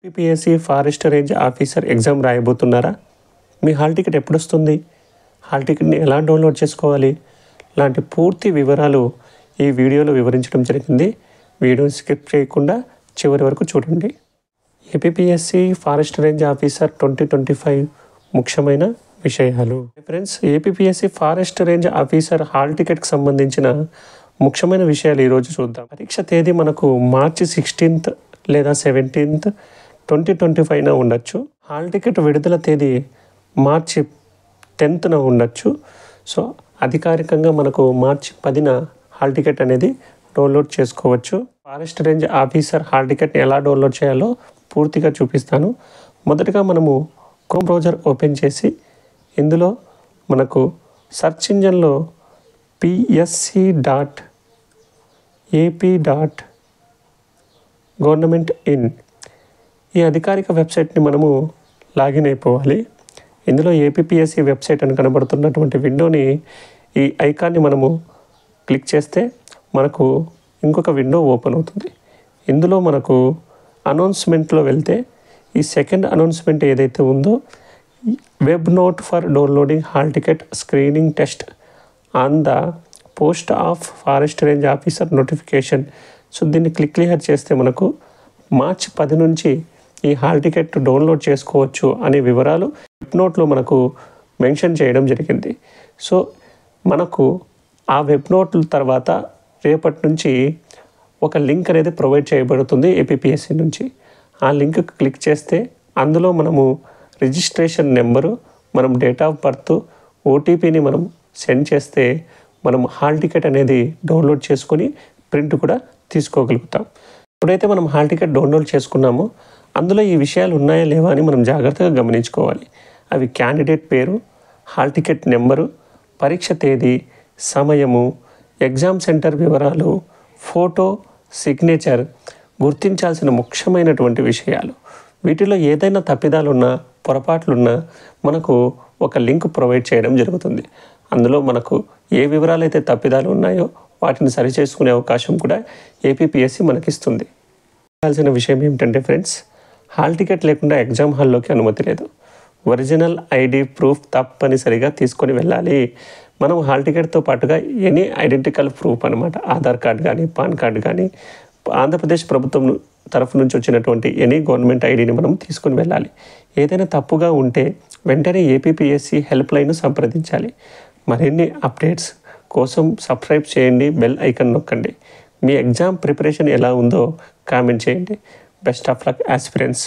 APSC forest range officer exam రాయబోతున్నారా? మీ hall ticket ఎప్పుడు వస్తుంది? హాల్ టికెట్ని ఎలా డౌన్లోడ్ చేసుకోవాలి? లాంటి పూర్తి వివరాలు ఈ వీడియోలో వివరించడం జరిగింది. వీడియోని స్కిప్ చేయకుండా చివరి వరకు చూడండి. ఏపీఎస్సీ ఫారెస్ట్ రేంజ్ ఆఫీసర్ 2025 ముఖ్యమైన విషయాలు. Friends, APSC forest range officer hall టికెట్కి సంబంధించిన ముఖ్యమైన విషయాలు ఈరోజు చూద్దాం. పరీక్ష తేదీ మనకు మార్చి 16th లేదా 17th 2025 ఉండొచ్చు. హాల్ టికెట్ విడుదల తేదీ మార్చి 10th ఉండొచ్చు. సో అధికారికంగా మనకు మార్చి 10న హాల్ టికెట్ అనేది డౌన్లోడ్ చేసుకోవచ్చు. ఫారెస్ట్ రేంజ్ ఆఫీసర్ హాల్ టికెట్ని ఎలా డౌన్లోడ్ చేయాలో పూర్తిగా చూపిస్తాను. మొదటగా మనము క్రోమ్ బ్రౌజర్ ఓపెన్ చేసి ఇందులో మనకు సెర్చ్ ఇంజన్లో psc.ap.government.in ఈ అధికారిక వెబ్సైట్ని మనము లాగిన్ అయిపోవాలి. ఇందులో ఏపీఎస్సీ వెబ్సైట్ అని కనబడుతున్నటువంటి విండోని, ఈ ఐకాన్ని మనము క్లిక్ చేస్తే మనకు ఇంకొక విండో ఓపెన్ అవుతుంది. ఇందులో మనకు అనౌన్స్మెంట్లో వెళ్తే ఈ సెకండ్ అనౌన్స్మెంట్ ఏదైతే ఉందో, web note for downloading hall ticket screening test on the post of forest range officer notification. So దీన్ని క్లియర్ చేస్తే మనకు మార్చి 10 నుంచి ఈ హాల్ టికెట్ డౌన్లోడ్ చేసుకోవచ్చు అనే వివరాలు వెబ్ నోట్లో మనకు మెన్షన్ చేయడం జరిగింది. సో మనకు ఆ వెబ్ నోట్ల తర్వాత రేపటి నుంచి ఒక లింక్ అనేది ప్రొవైడ్ చేయబడుతుంది ఏపీఎస్సీ నుంచి. ఆ లింక్ క్లిక్ చేస్తే అందులో మనము రిజిస్ట్రేషన్ నెంబరు, మనం డేట్ ఆఫ్ బర్త్, ఓటీపీని మనం సెండ్ చేస్తే మనం హాల్ టికెట్ అనేది డౌన్లోడ్ చేసుకొని ప్రింట్ కూడా తీసుకోగలుగుతాం. ఎప్పుడైతే మనం హాల్ టికెట్ డౌన్లోడ్ చేసుకున్నామో అందులో ఈ విషయాలు ఉన్నాయా లేవా అని మనం జాగ్రత్తగా గమనించుకోవాలి. అవి క్యాండిడేట్ పేరు, హాల్ టికెట్ నెంబరు, పరీక్ష తేదీ, సమయము, ఎగ్జామ్ సెంటర్ వివరాలు, ఫోటో, సిగ్నేచర్, గుర్తించాల్సిన ముఖ్యమైనటువంటి విషయాలు. వీటిలో ఏదైనా తప్పిదాలున్నా, పొరపాట్లున్నా మనకు ఒక లింక్ ప్రొవైడ్ చేయడం జరుగుతుంది. అందులో మనకు ఏ వివరాలు అయితే తప్పిదాలు ఉన్నాయో వాటిని సరిచేసుకునే అవకాశం కూడా ఏపీఎస్సీ మనకిస్తుంది. కావాల్సిన విషయం ఏమిటంటే ఫ్రెండ్స్, హాల్ టికెట్ లేకుండా ఎగ్జామ్ హాల్లోకి అనుమతి లేదు. ఒరిజినల్ ఐడి ప్రూఫ్ తప్పనిసరిగా తీసుకొని వెళ్ళాలి. మనం హాల్ టికెట్తో పాటుగా ఎనీ ఐడెంటికల్ ప్రూఫ్ అనమాట, ఆధార్ కార్డు కానీ, పాన్ కార్డు కానీ, ఆంధ్రప్రదేశ్ ప్రభుత్వం తరఫు నుంచి వచ్చినటువంటి ఎనీ గవర్నమెంట్ ఐడిని మనం తీసుకొని వెళ్ళాలి. ఏదైనా తప్పుగా ఉంటే వెంటనే ఏపీఎస్సీ హెల్ప్ లైన్ సంప్రదించాలి. మరిన్ని అప్డేట్స్ కోసం సబ్స్క్రైబ్ చేయండి, బెల్ ఐకాన్ నొక్కండి. మీ ఎగ్జామ్ ప్రిపరేషన్ ఎలా ఉందో కామెంట్ చేయండి. Best of luck aspirants.